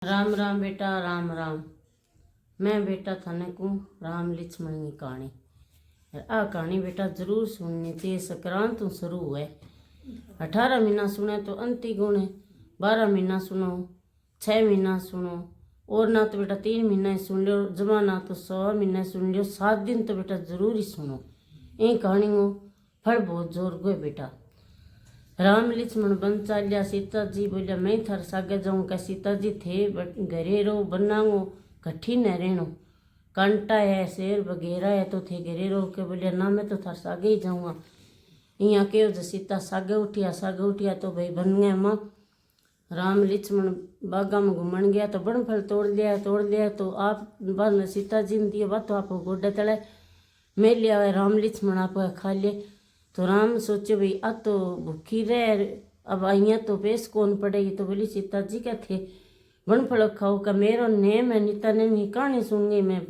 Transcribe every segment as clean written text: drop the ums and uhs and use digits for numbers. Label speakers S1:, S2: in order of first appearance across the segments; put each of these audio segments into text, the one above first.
S1: राम राम बेटा, राम राम। मैं बेटा थाने को राम लक्ष्मण की कहानी आ कहानी बेटा जरूर सुननी चाहिए। संक्रांत तो शुरू है, 18 महीना सुने तो अंति गुण है, 12 महीना सुनो, 6 महीना सुनो, और ना तो बेटा 3 महीना ही सुन लो, जमा ना तो 100 महीना सुन लो, 7 दिन तो बेटा जरूर ही सुनो। ये कहानी को फल बहुत जोर गो बेटा। राम लक्ष्मण बन चालिया, सीता जी बोलिया मैं थार सागे जाऊँ। क्या सीता जी थे घरे रो बनाओ कठी न रहनो, कांटा है शेर वगैरह है तो थे घरे रो के बोलिया ना मैं तो थार सागे ही जाऊँगा। यहाँ के जो सीता सागे उठिया तो भाई बन गया माँ। राम लक्ष्मण बागा में घूमन गया तो बन फल तोड़ लिया तो आप बाद सीता जी ने दिया बात तो आप गोडे तले मैं लिया राम लक्ष्मण आप खा लिए। तो राम सोचे भाई आ तो भूखी रह, अब आइया तो बेस कौन पड़ेगी। तो बोली सीता जी क्या थे बनफल खाओ का मेरो नेम है, नीता नेम ही कहानी सुन गई मैं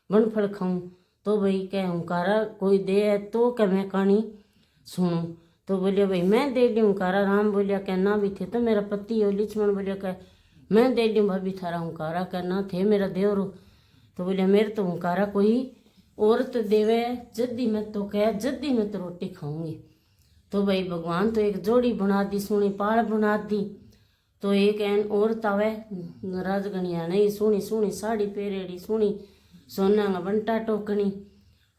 S1: बनफल खाऊं। तो भाई क्या हुंकारा कोई दे तो क्या मैं कहानी सुनूं। तो बोलिया भाई मैं दे ली हुंकारा। राम बोलिया क्या ना भी थे तो मेरा पति हो। लक्ष्मण बोलिया क्या मैं दे ली भाभी थारा हुंकारा, क्या ना थे मेरा देवर हो। तो बोलिया मेरे तो हुंकारा कोई औरत देवे जद्दी मैं तो कह जद्दी मैं तो रोटी खाऊंगी। तो भाई भगवान तो एक जोड़ी बना दी, सोनी पाल बना दी। तो एक एन औरत आवे राजगणिया नहीं सोनी सोनी साड़ी पहरेड़ी, सोनी सोना का बंटा टोकनी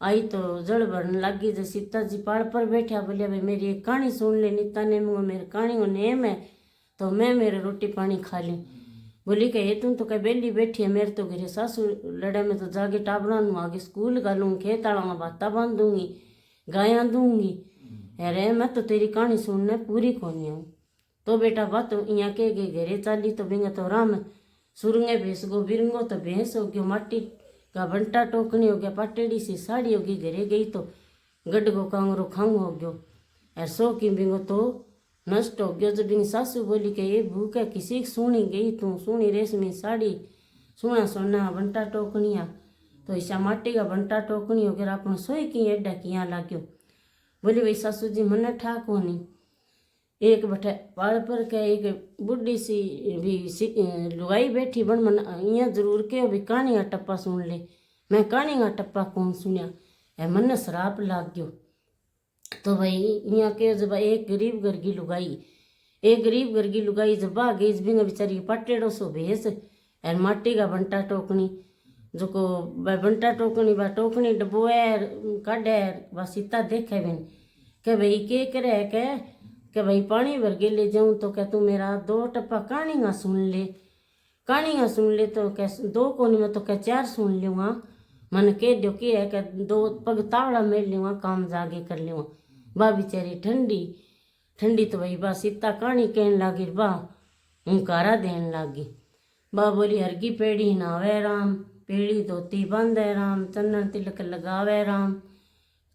S1: आई तो जल भरन लगी। जो सीता जी पाल पर बैठा बोलिया भाई मेरी एक कहानी सुन ले, नीता ने मेरे कहानी को नेम है तो मैं मेरे रोटी पानी खा ली। बोली कि ये तुम तो कहीं बेली बैठी है, मेरे तो घरे सासू लड़े में तो जाके टाबरा आगे स्कूल घालूंगी, खेत आड़ा में भाता बांधूंगी, गाया दूंगी। अरे मैं तो तेरी कहानी सुनने पूरी कोनी हूँ। तो बेटा बात तो यहाँ के घरे चाली तो बिंगा तो राम सुरंगे भैंस गो बिरंगो तो भैंस हो गयो, माटी का बंटा टोकनी हो गया, पाटेड़ी सी साड़ी होगी, घरे गई तो गड गो कांगरो खांग हो गयो। ऐसो की बिंगो तो नष्ट हो गयो। जब सासू बोली कि ये भूख है किसी सुनी गई तू, सुनी रेशमी साड़ी सुना सोना बंटा टोकनिया तो ऐसा माटी का बंटा टोकनी हो गया अपन सोई की एडा किया लाग्यो। बोली भाई सासू जी मने ठाक होनी। एक बठे पाल पर के एक बुढ़ी सी भी लुगाई बैठी बन मन इं जरूर के भी कहानी का टप्पा सुन ले। मैं कहानी का टप्पा कौन सुनिया है, मन शराप लाग गयो। तो भाई यहाँ के जब एक गरीब घर की लुगाई जब आ गई बिंग बेचारी पाटेड़ो सो भेस और माटी का बंटा टोकनी जो को बंटा टोकनी बा टोकनी डबोए काढ़े बा सीता देखे बिन के भाई के करे है के भाई पानी भर के ले जाऊँ तो क्या तू मेरा 2 टप्पा कहानी का सुन ले तो क्या 2 कोनी में तो क्या 4 सुन लूँगा। मन कह दो कि है कि 2 पग तावड़ा मेल लूँगा काम जागे कर लूँगा। बा बेचारी ठंडी तो भाई बा सीता कहानी कहन लागी, बा हुंकारा देन लागी। बा बोली हरगी पेड़ी नावे राम, पेड़ी धोती बांधे राम, चंदन तिलक लगावे राम,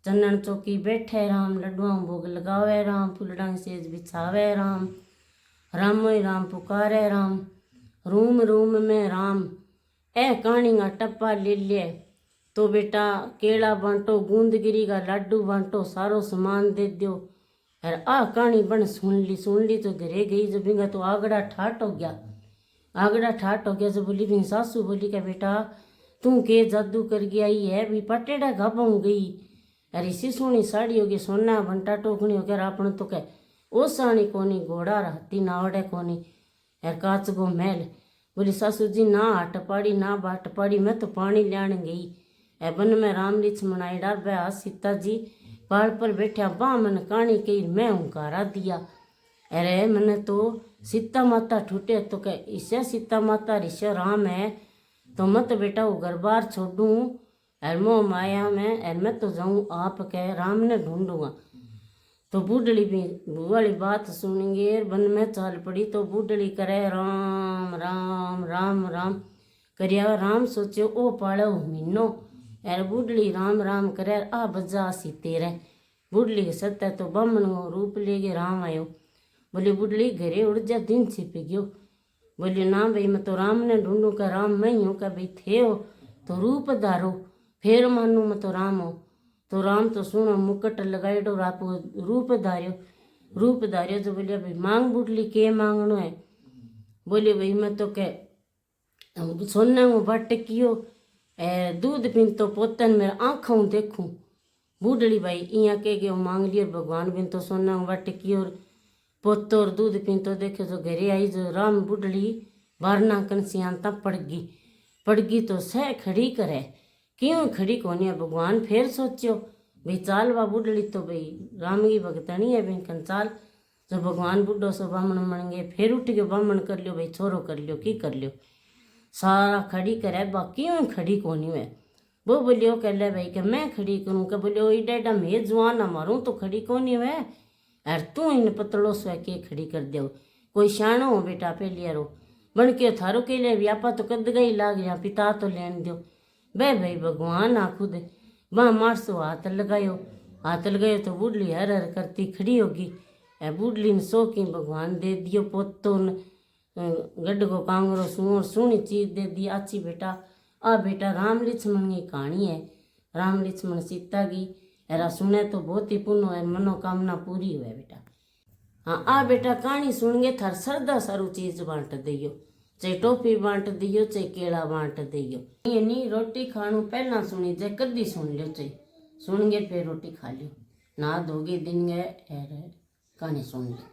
S1: चंदन चौकी बैठे राम, लड्डुआ भोग लगावे राम, फुलडांग सेज बिछावे राम, राम राम पुकारे राम, रूम रूम में राम। ए कहानी का टप्पा ले लिया तो बेटा केला बांटो, गूंदगिरी का लड्डू बांटो, सारो सामान दे दो। और आ कहानी बन सुन ली तो घरे गई जब बिंगा तो आगड़ा ठाट हो गया। जब बोली बिंग सासू बोली क्या बेटा तू के जादू कर गई आई है भी पटेड़ा घापाऊ गई। अरे इसी सोनी साड़ी होगी, सोना बंटा टोकनी हो गया अपन तो कह ओ साणी कोनी घोड़ा हाथी नावड़े कोनी यार काच गो महल। बोली सासू जी ना हट पाड़ी ना बाट पाड़ी, मैं तो पानी लियान गई। बन में राम लक्ष्मण आई डाबा सीता जी पहाड़ पर बैठा बा मन कहानी कही मैं हुंकारा दिया। अरे मैंने तो सीता माता ठूटे तो कह इसे सीता माता ऋषि राम है तो मत बेटा वो घर बार छोड़ूँ और मोह माया में और मैं तो जाऊँ आप कह राम ने ढूंढूंगा। तो बूढ़ड़ी भी वाली बात सुनेंगे वन में चाल पड़ी। तो बूढ़ड़ी करे राम राम राम राम करिया। राम सोचे ओ पाड़ो मीनो यार बूढ़ड़ी राम राम करे आ बजा सी तेरे। बूढ़ड़ी के सत्य तो बमन रूप लेके राम आयो। बोले बूढ़ड़ी घरे उड़ जा दिन छिप गयो। बोले ना भाई मैं तो राम ने ढूंढू का राम मैं ही हूँ का भाई थे हो तो रूप धारो फिर मानू मैं तो राम हो। तो राम तो सुनो मुकुट लगाइडो आप रूप धारियो। जो बोलिया भाई मांग बूढ़ली के मांगनो है। बोले भाई मैं तो कह सोने वो बट कियो ए दूध पीन तो पोतन मेरा आँखों देखूं बूढ़ड़ी भाई इया के गयो मांग लियो भगवान बिन तो सोना वट कियो पोतो और दूध पीन तो देखे तो घरे आई जो राम बूढ़ड़ी बारना कंसियां पड़ गई तो सह खड़ी करे क्यों खड़ी कोनी है भगवान फिर सोचियो भाई चाल वा बूढ़ड़ी तो भाई राम की भगतनी है बिन कंचाल जो भगवान बूढ़ो सो बामण बन गए फिर उठ गयो बामण कर लियो भाई छोरो कर लियो की कर लियो सारा खड़ी करे बाकी क्यों खड़ी कोनी है वो बोलियो कह ले भाई कि मैं खड़ी करूँ के बोलियो इडेडा मैं जवान ना मारूँ तो खड़ी कोनी है अर तू इन पतलो स्वे के खड़ी कर दो कोई शानो हो बेटा पे लिया रो बन के थारो के लिए व्यापा तो कद गई लाग जा पिता तो लेन दो बे भाई भगवान आ खुद वहाँ मारसो हाथ लगायो तो बूढ़ली हर हर करती खड़ी होगी ए बूढ़ली ने सो की भगवान दे दियो पोतो गड्ढ को कांगरो सुर सुनी चीज दे दी अच्छी बेटा आ बेटा राम लक्ष्मण की कहानी है राम लक्ष्मण सीता की एरा सुने तो बहुत ही पुण्य है मनोकामना पूरी हुए बेटा हाँ आ बेटा कहानी सुन गए थार सरदा सारू चीज बांट दियो चाहे टोपी बांट दियो चाहे केला बांट दियो ये नहीं रोटी खाणू पहला सुनी जे कदी सुन लियो चाहे सुन गए फिर रोटी खा लियो ना धोगे दिन गए कहानी सुन ली।